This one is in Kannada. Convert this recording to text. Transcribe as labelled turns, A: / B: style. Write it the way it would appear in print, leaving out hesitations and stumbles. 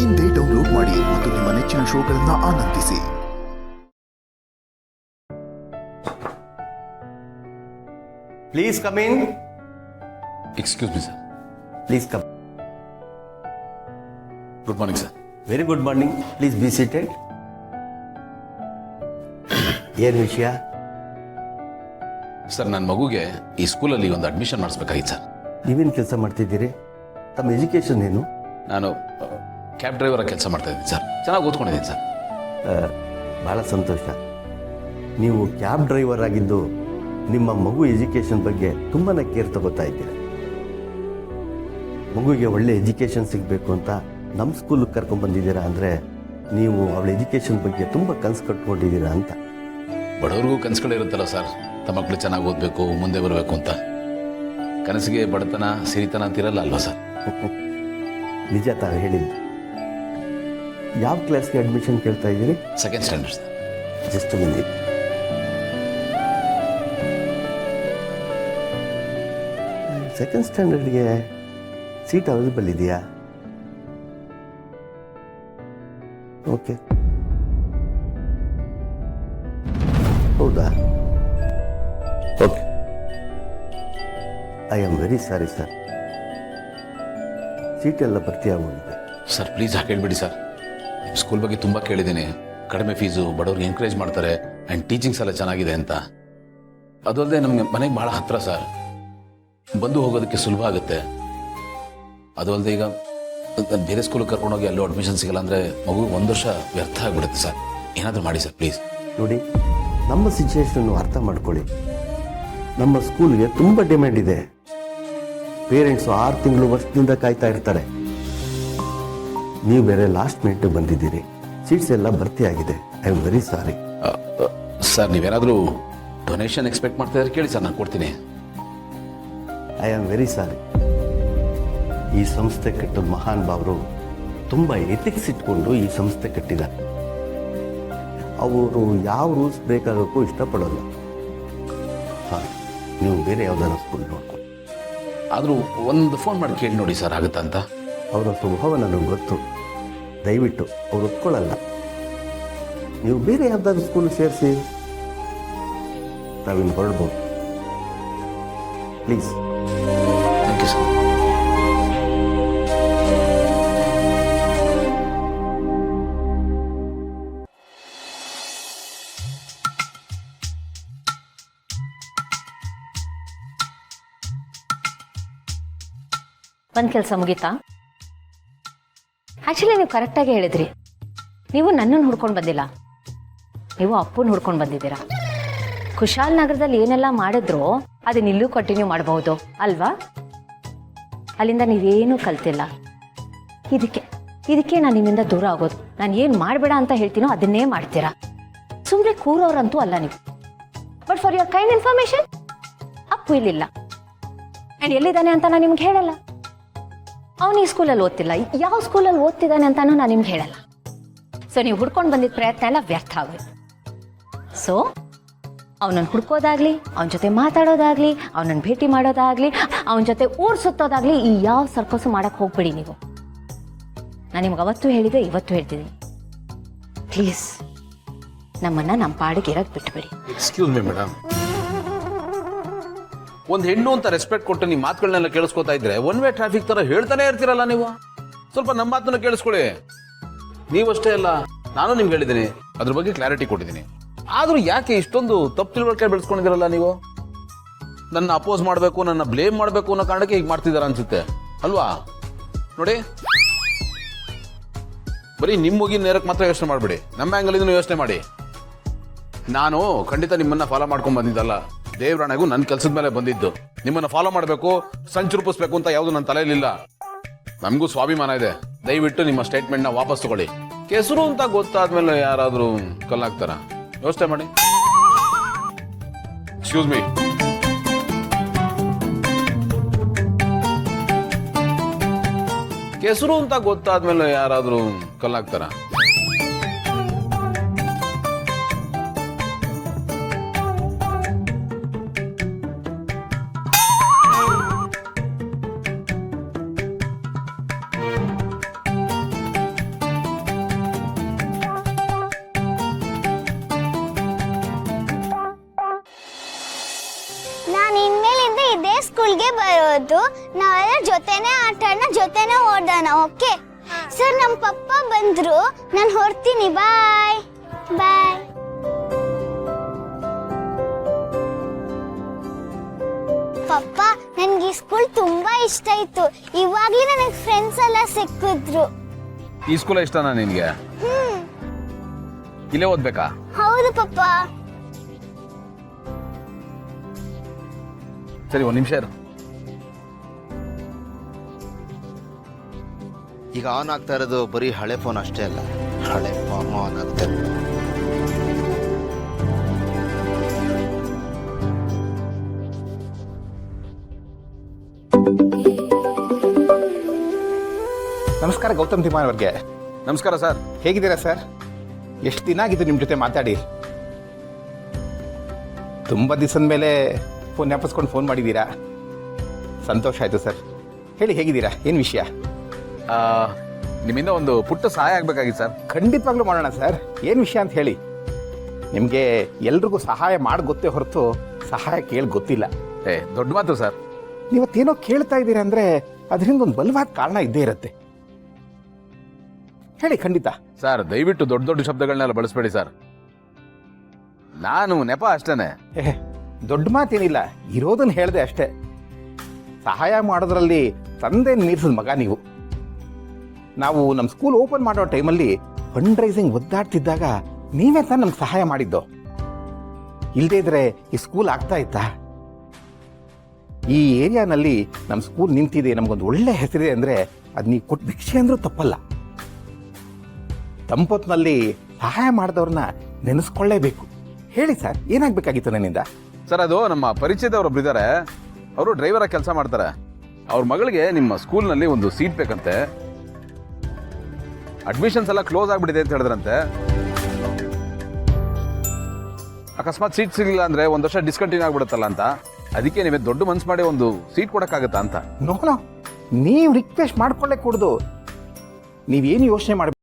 A: ಇಂದೇ ಡೌನ್ಲೋಡ್ ಮಾಡಿ ಮತ್ತು ನಿಮ್ಮ ನೆಚ್ಚಿನ ಶೋಗಳನ್ನು ಆನಂದಿಸಿ.
B: Please come in.
C: Excuse me, sir.
B: Please come.
C: Good morning, sir.
B: Very good morning. Please be seated. ಏನು ವಿಷಯ?
C: ಸರ್, ನನ್ನ ಮಗುಗೆ ಈ ಸ್ಕೂಲಲ್ಲಿ ಒಂದು ಅಡ್ಮಿಷನ್ ಮಾಡಿಸ್ಬೇಕಾಗಿತ್ತು ಸರ್.
B: ನೀವೇನು ಕೆಲಸ ಮಾಡ್ತಿದ್ದೀರಿ? ತಮ್ಮ ಎಜುಕೇಷನ್ ಏನು?
C: ನಾನು ಕ್ಯಾಬ್ ಡ್ರೈವರ್ ಕೆಲಸ ಮಾಡ್ತಾ ಇದ್ದೀನಿ ಸರ್. ಚೆನ್ನಾಗಿ ಓದ್ಕೊಂಡಿದ್ದೀನಿ ಸರ್.
B: ಭಾಳ ಸಂತೋಷ. ನೀವು ಕ್ಯಾಬ್ ಡ್ರೈವರ್ ಆಗಿದ್ದು ನಿಮ್ಮ ಮಗು ಎಜುಕೇಷನ್ ಬಗ್ಗೆ ತುಂಬಾ ಕೇರ್ ತಗೋತಾ ಇದ್ದೀರಾ. ಮಗುವಿಗೆ ಒಳ್ಳೆ ಎಜುಕೇಷನ್ ಸಿಗಬೇಕು ಅಂತ ನಮ್ಮ ಸ್ಕೂಲಿಗೆ ಕರ್ಕೊಂಡ್ಬಂದಿದ್ದೀರಾ ಅಂದರೆ ನೀವು ಅವಳ ಎಜುಕೇಷನ್ ಬಗ್ಗೆ ತುಂಬ ಕನಸು ಕಟ್ಕೊಂಡಿದ್ದೀರಾ ಅಂತ.
C: ಬಡವ್ರಿಗೂ ಕನಸುಗಳಿರುತ್ತಲ್ಲ ಸರ್, ತಮ್ಮ ಮಕ್ಕಳು ಚೆನ್ನಾಗಿ ಓದಬೇಕು, ಮುಂದೆ ಬರಬೇಕು ಅಂತ. ಕನಸಿಗೆ ಬಡತನ ಸಿರಿತನ ಅಂತಿರಲ್ಲ ಅಲ್ವಾ ಸರ್?
B: ನಿಜ ತಾವು ಹೇಳಿದ್ದು. ಯಾವ ಕ್ಲಾಸ್ಗೆ ಅಡ್ಮಿಷನ್ ಕೇಳ್ತಾ ಇದ್ದೀರಿ?
C: Second standard sir.
B: Just minute. Second ಸ್ಟ್ಯಾಂಡರ್ಡ್ಗೆ ಸೀಟ್ ಅವೈಲೇಬಲ್ ಇದೆಯಾ? ಓಕೆ, ಹೌದಾ? Okay, I am very sorry sir. ಸೀಟೆಲ್ಲ ಭರ್ತಿ ಆಗೋಗಿದೆ.
C: ಸರ್, ಪ್ಲೀಸ್ ಹಾಗೆ ಹೇಳ್ಬಿಡಿ ಸರ್. ನಿಮ್ಮ ಸ್ಕೂಲ್ ಬಗ್ಗೆ ತುಂಬ ಕೇಳಿದ್ದೀನಿ. ಕಡಿಮೆ ಫೀಸು, ಬಡವ್ರಿಗೆ ಎಂಕರೇಜ್ ಮಾಡ್ತಾರೆ, ಆ್ಯಂಡ್ ಟೀಚಿಂಗ್ಸ್ ಎಲ್ಲ ಚೆನ್ನಾಗಿದೆ ಅಂತ. ಅದಲ್ಲದೆ ನಮಗೆ ಮನೆಗೆ ಭಾಳ ಹತ್ತಿರ ಸರ್, ಬಂದು ಹೋಗೋದಕ್ಕೆ ಸುಲಭ ಆಗುತ್ತೆ. ಅದು ಅಲ್ಲದೆ ಈಗ ಬೇರೆ ಸ್ಕೂಲಿಗೆ ಕರ್ಕೊಂಡೋಗಿ ಅಲ್ಲೂ ಅಡ್ಮಿಷನ್ ಸಿಗಲ್ಲ ಅಂದರೆ ಮಗು 1 ವರ್ಷ ವ್ಯರ್ಥ ಆಗಿಬಿಡುತ್ತೆ ಸರ್. ಏನಾದರೂ ಮಾಡಿ ಸರ್, ಪ್ಲೀಸ್.
B: ನೋಡಿ, ನಮ್ಮ ಸಿಚುವೇಶನ್ನು ಅರ್ಥ ಮಾಡ್ಕೊಳ್ಳಿ. ನಮ್ಮ ಸ್ಕೂಲ್ಗೆ ತುಂಬ ಡಿಮ್ಯಾಂಡ್ ಇದೆ. ಪೇರೆಂಟ್ಸು 6 ತಿಂಗಳು ವರ್ಷದಿಂದ ಕಾಯ್ತಾ ಇರ್ತಾರೆ. ನೀವು ಬೇರೆ ಲಾಸ್ಟ್ ಮಿನಿಟ್ ಬಂದಿದ್ದೀರಿ. ಸೀಟ್ಸ್ ಎಲ್ಲ ಭರ್ತಿ ಆಗಿದೆ. I am very sorry.
C: Sir, ನೀವೇನಾದರೂ ಡೊನೇಷನ್ ಎಕ್ಸ್ಪೆಕ್ಟ್ ಮಾಡ್ತಾ ಇದ್ರೆ ಕೇಳಿ ಸರ್, ನಾನು ಕೊಡ್ತೀನಿ.
B: ಐ ಆಮ್ ವೆರಿ ಸಾರಿ. ಈ ಸಂಸ್ಥೆ ಕಟ್ಟಿದ ಮಹಾನ್ ಭಾವರು ತುಂಬ ಎಥಿಕ್ಸ್ ಇಟ್ಕೊಂಡು ಈ ಸಂಸ್ಥೆ ಕಟ್ಟಿದ್ದಾರೆ. ಅವರು ಯಾವ ರೂಲ್ಸ್ ಬ್ರೇಕ್ ಆಗೋಕ್ಕೂ ಇಷ್ಟಪಡೋಲ್ಲ. ಹಾಂ, ನೀವು ಬೇರೆ ಯಾವುದಾದ್ರು ಸ್ಕೂಲ್ ನೋಡ್ಕೊಂಡು.
C: ಆದರೂ ಒಂದು ಫೋನ್ ಮಾಡಿ ಕೇಳಿ ನೋಡಿ ಸರ್, ಆಗುತ್ತಾ ಅಂತ.
B: ಅವರ ಸ್ವಭಾವ ನನಗೆ ಗೊತ್ತು. ದಯವಿಟ್ಟು ಅವ್ರು ಒಪ್ಕೊಳ್ಳಲ್ಲ. ನೀವು ಬೇರೆ ಯಾವುದಾದ್ರು ಸ್ಕೂಲ್ ಸೇರಿಸಿ, ತಾವಿನ್ನು ಹೊರಡ್ಬೋದು. ಪ್ಲೀಸ್.
C: Thank you sir.
D: ಒಂದು ಕೆಲಸ ಮುಗೀತಾ? ಆ್ಯಕ್ಚುಲಿ ನೀವು ಕರೆಕ್ಟಾಗಿ ಹೇಳಿದ್ರಿ. ನೀವು ನನ್ನನ್ನು ಹುಡ್ಕೊಂಡು ಬಂದಿಲ್ಲ, ನೀವು ಅಪ್ಪನ ಹುಡ್ಕೊಂಡು ಬಂದಿದ್ದೀರಾ. ಕುಶಾಲ್ ನಗರದಲ್ಲಿ ಏನೆಲ್ಲ ಮಾಡಿದ್ರೋ ಅದನ್ನ ಇಲ್ಲೂ ಕಂಟಿನ್ಯೂ ಮಾಡಬಹುದು ಅಲ್ವಾ? ಅಲ್ಲಿಂದ ನೀವೇನೂ ಕಲ್ತಿಲ್ಲ. ಇದಕ್ಕೆ ನಾನು ನಿಮ್ಮಿಂದ ದೂರ ಆಗೋದು. ನಾನು ಏನು ಮಾಡಬೇಡ ಅಂತ ಹೇಳ್ತೀನೋ ಅದನ್ನೇ ಮಾಡ್ತೀರಾ. ಸುಮ್ಮನೆ ಕೂರೋರಂತೂ ಅಲ್ಲ ನೀವು. But for your kind information, Appu ಇಲ್ಲಿಲ್ಲ. ಆ್ಯಂಡ್ ಎಲ್ಲಿದ್ದಾನೆ ಅಂತ ನಾನು ನಿಮ್ಗೆ ಹೇಳಲ್ಲ. ಅವನು ಈ ಸ್ಕೂಲಲ್ಲಿ ಓದ್ತಿಲ್ಲ. ಯಾವ ಸ್ಕೂಲಲ್ಲಿ ಓದ್ತಿದ್ದಾನೆ ಅಂತಾನೂ ನಾನು ನಿಮ್ಗೆ ಹೇಳಲ್ಲ. ಸೊ ನೀವು ಹುಡ್ಕೊಂಡು ಬಂದಿದ್ದ ಪ್ರಯತ್ನ ಎಲ್ಲ ವ್ಯರ್ಥ ಆಗೋದು. ಸೊ ಅವನನ್ನು ಹುಡ್ಕೋದಾಗ್ಲಿ, ಅವನ ಜೊತೆ ಮಾತಾಡೋದಾಗ್ಲಿ, ಅವನನ್ನು ಭೇಟಿ ಮಾಡೋದಾಗ್ಲಿ, ಅವನ ಜೊತೆ ಊರು ಸುತ್ತೋದಾಗ್ಲಿ, ಈ ಯಾವ ಸರ್ಕಸು ಮಾಡಕ್ಕೆ ಹೋಗ್ಬಿಡಿ ನೀವು. ನಾನು ನಿಮ್ಗೆ ಅವತ್ತು ಹೇಳಿದೆ, ಇವತ್ತು ಹೇಳ್ತಿದ್ದೀನಿ. ಪ್ಲೀಸ್ ನಮ್ಮನ್ನು ನಮ್ಮ ಪಾಡಿಗೆ ಇರೋಕ್ಕೆ ಬಿಟ್ಬಿಡಿ.
C: ಎಕ್ಸ್ಕ್ಯೂಸ್ ಮಿ ಮೇಡಮ್, ಒಂದು ಹೆಣ್ಣು ಅಂತ ರೆಸ್ಪೆಕ್ಟ್ ಕೊಟ್ಟು ನಿಮ್ಮ ಮಾತುಗಳನ್ನೆಲ್ಲ ಕೇಳಿಸ್ಕೊತಾ ಇದ್ರೆ ಒನ್ ವೇ ಟ್ರಾಫಿಕ್ ತರ ಹೇಳ್ತಾನೆ ಇರ್ತೀರಲ್ಲ ನೀವು. ಸ್ವಲ್ಪ ನಮ್ಮ ಮಾತನ್ನ ಕೇಳಿಸ್ಕೊಳ್ಳಿ. ನೀವಷ್ಟೇ ಅಲ್ಲ, ನಾನು ನಿಮ್ಗೆ ಹೇಳಿದ್ದೀನಿ, ಅದ್ರ ಬಗ್ಗೆ ಕ್ಲಾರಿಟಿ ಕೊಟ್ಟಿದ್ದೀನಿ. ಆದ್ರೂ ಯಾಕೆ ಇಷ್ಟೊಂದು ತಪ್ಪು ತಿಳುವಳಿಕೆ ಬೆಳೆಸ್ಕೊಂಡಿದ್ದೀರಲ್ಲ ನೀವು? ನನ್ನ ಅಪೋಸ್ ಮಾಡಬೇಕು, ನನ್ನ ಬ್ಲೇಮ್ ಮಾಡಬೇಕು ಅನ್ನೋ ಕಾರಣಕ್ಕೆ ಈಗ ಮಾಡ್ತಿದಾರ ಅನ್ಸುತ್ತೆ ಅಲ್ವಾ? ನೋಡಿ, ಬರೀ ನಿಮ್ಮ ಮುಗಿನ ನೇರಕ್ಕೆ ಮಾತ್ರ ಯೋಚನೆ ಮಾಡಬೇಡಿ, ನಮ್ಮ ಆ್ಯಂಗಲಿಂದ ಯೋಚನೆ ಮಾಡಿ. ನಾನು ಖಂಡಿತ ನಿಮ್ಮನ್ನ ಫಾಲೋ ಮಾಡ್ಕೊಂಡ್ ಬಂದಿದ್ದಲ್ಲ. ದೇವರಾಣೆಗೂ ನನ್ನ ಕೆಲಸದ ಮೇಲೆ ಬಂದಿದ್ದು. ನಿಮ್ಮನ್ನ ಫಾಲೋ ಮಾಡಬೇಕು, ಸಂಚು ರೂಪಿಸ್ಬೇಕು ಅಂತ ಯಾವುದು ನನ್ನ ತಲೆಯಲ್ಲಿಲ್ಲ. ನಮಗೂ ಸ್ವಾಭಿಮಾನ ಇದೆ. ದಯವಿಟ್ಟು ನಿಮ್ಮ ಸ್ಟೇಟ್ಮೆಂಟ್ನ ವಾಪಸ್ ತಗೊಳ್ಳಿ. ಕೆಸರು ಅಂತ ಗೊತ್ತಾದ್ಮೇಲೆ ಯಾರಾದರೂ ಕಲ್ಲಾಗ್ತಾರ? ಯೋಚನೆ ಮಾಡಿ. Excuse me. ಕೆಸರು ಅಂತ ಗೊತ್ತಾದ್ಮೇಲೆ ಯಾರಾದರೂ ಕಲ್ಲಾಗ್ತಾರ?
E: ಸ್ಕೂಲ್ಗೆ ಬರೋದು, ನಾವೆಲ್ಲ ಜೊತೆನೆ ಆಟಾಡೋಣ, ಜೊತೆನೆ ಓಡೋಣ. ಓಕೆ ಸರ್, ನಮ್ಮ ಪಪ್ಪ ಬಂದ್ರು, ನಾನು ಹೊರಡ್ತೀನಿ. ಬಾಯ್ ಬಾಯ್. ಪಪ್ಪ, ನನ್ಗೆ ಈ ಸ್ಕೂಲ್ ತುಂಬಾ ಇಷ್ಟ ಆಯ್ತು. ಇವಾಗ್ಲೇ ನನಗೆ ಫ್ರೆಂಡ್ಸ್ ಎಲ್ಲ ಸಿಕ್ಕಿದ್ರು.
C: ಈ ಸ್ಕೂಲ್ ಇಷ್ಟನಾ ನಿನ್ಗೆ? ಇಲ್ಲೇ ಓದ್ಬೇಕಾ?
E: ಹೌದು ಪಪ್ಪ.
C: ಸರಿ, ಒಂದ್ ನಿಮಿಷ ಇರು.
F: ಈಗ ಆನ್ ಆಗ್ತಾ ಇರೋದು ಬರೀ ಹಳೆ ಫೋನ್ ಅಷ್ಟೇ ಅಲ್ಲ, ಹಳೆ ಫಾರ್ಮ್ ಆನ್ ಆಗುತ್ತೆ.
G: ನಮಸ್ಕಾರ ಗೌತಮ್ ತಿಮ್ಮಾನ್ ಅವ್ರಿಗೆ.
C: ನಮಸ್ಕಾರ ಸರ್.
G: ಹೇಗಿದ್ದೀರಾ ಸರ್? ಎಷ್ಟು ದಿನ ಆಗಿದ್ದು ನಿಮ್ಮ ಜೊತೆ ಮಾತಾಡಿ. ತುಂಬ ದಿವಸದ ಮೇಲೆ ಫೋನ್ ಜ್ಞಾಪಿಸ್ಕೊಂಡು ಫೋನ್ ಮಾಡಿದ್ದೀರಾ, ಸಂತೋಷ ಆಯಿತು ಸರ್. ಹೇಳಿ, ಹೇಗಿದ್ದೀರಾ? ಏನು ವಿಷಯ?
C: ನಿಮ್ಮಿಂದ ಒಂದು ಪುಟ್ಟ ಸಹಾಯ ಆಗ್ಬೇಕಾಗಿತ್ತು ಸರ್.
G: ಖಂಡಿತವಾಗ್ಲೂ ಮಾಡೋಣ ಸರ್. ಏನು ವಿಷಯ ಅಂತ ಹೇಳಿ. ನಿಮಗೆ ಎಲ್ರಿಗೂ ಸಹಾಯ ಮಾಡಿ ಗೊತ್ತೇ ಹೊರತು ಸಹಾಯ ಕೇಳಿ ಗೊತ್ತಿಲ್ಲ.
C: ದೊಡ್ಡ ಮಾತು ಸರ್.
G: ನೀವತ್ತೇನೋ ಕೇಳ್ತಾ ಇದ್ದೀರಾ ಅಂದರೆ ಅದರಿಂದ ಒಂದು ಬಲವಾದ ಕಾರಣ ಇದ್ದೇ ಇರುತ್ತೆ. ಹೇಳಿ, ಖಂಡಿತ.
C: ಸರ್, ದಯವಿಟ್ಟು ದೊಡ್ಡ ದೊಡ್ಡ ಶಬ್ದಗಳನ್ನೆಲ್ಲ ಬಳಸಬೇಡಿ ಸರ್. ನಾನು ನೆಪ ಅಷ್ಟೇನೆ.
G: ದೊಡ್ಡ ಮಾತೇನಿಲ್ಲ, ಇರೋದನ್ನ ಹೇಳಿದೆ ಅಷ್ಟೇ. ಸಹಾಯ ಮಾಡೋದ್ರಲ್ಲಿ ತಂದೆ ಮೀರಿಸಿದ ಮಗ ನೀವು. ನಾವು ನಮ್ಮ ಸ್ಕೂಲ್ ಓಪನ್ ಮಾಡೋ ಟೈಮಲ್ಲಿ ಫಂಡ್ ರೈಸಿಂಗ್ ಒದ್ದಾಡ್ತಿದ್ದಾಗ ನೀವೇ ತಾನು ನಮ್ಗೆ ಸಹಾಯ ಮಾಡಿದ್ದು. ಇಲ್ಲದೇ ಇದ್ರೆ ಈ ಸ್ಕೂಲ್ ಆಗ್ತಾ ಇತ್ತಾ? ಈ ಏರಿಯಾನಲ್ಲಿ ನಮ್ಮ ಸ್ಕೂಲ್ ನಿಂತಿದೆ, ನಮಗೊಂದು ಒಳ್ಳೆ ಹೆಸರಿದೆ ಅಂದರೆ ಅದು ನೀವು ಕೊಟ್ಟು ಭಿಕ್ಷೆ ಅಂದರೂ ತಪ್ಪಲ್ಲ. ತಂಪೊತ್ತಿನಲ್ಲಿ ಸಹಾಯ ಮಾಡಿದವ್ರನ್ನ ನೆನೆಸ್ಕೊಳ್ಳೇಬೇಕು. ಹೇಳಿ ಸರ್, ಏನಾಗಬೇಕಾಗಿತ್ತು ನನ್ನಿಂದ?
C: ಸರ್, ಅದು ನಮ್ಮ ಪರಿಚಯದವರೊಬ್ರು ಇದ್ದಾರೆ. ಅವರು ಡ್ರೈವರ್ ಆಗಿ ಕೆಲಸ ಮಾಡ್ತಾರೆ. ಅವ್ರ ಮಗಳಿಗೆ ನಿಮ್ಮ ಸ್ಕೂಲ್ನಲ್ಲಿ ಒಂದು ಸೀಟ್ ಬೇಕಂತೆ. ಅಡ್ಮಿಷನ್ಸ್ ಎಲ್ಲ ಕ್ಲೋಸ್ ಆಗಿಬಿಟ್ಟಿದೆ ಅಂತ ಹೇಳಿದ್ರಂತೆ. ಅಕಸ್ಮಾತ್ ಸೀಟ್ ಸಿಗಲಿಲ್ಲ ಅಂದರೆ ಒಂದು ವರ್ಷ ಡಿಸ್ಕಂಟಿನ್ಯೂ ಆಗಿಬಿಡುತ್ತಲ್ಲ ಅಂತ. ಅದಕ್ಕೆ ನೀವೇ ದೊಡ್ಡ ಮನ್ಸು ಮಾಡಿ ಒಂದು ಸೀಟ್ ಕೊಡೋಕ್ಕಾಗತ್ತಾ ಅಂತ.
G: ನೋ, ನೀವು ರಿಕ್ವೆಸ್ಟ್ ಮಾಡ್ಕೊಳ್ಳೇ ಕೊಡ್ದು. ನೀವೇನು ಯೋಚನೆ ಮಾಡಬೇಕು.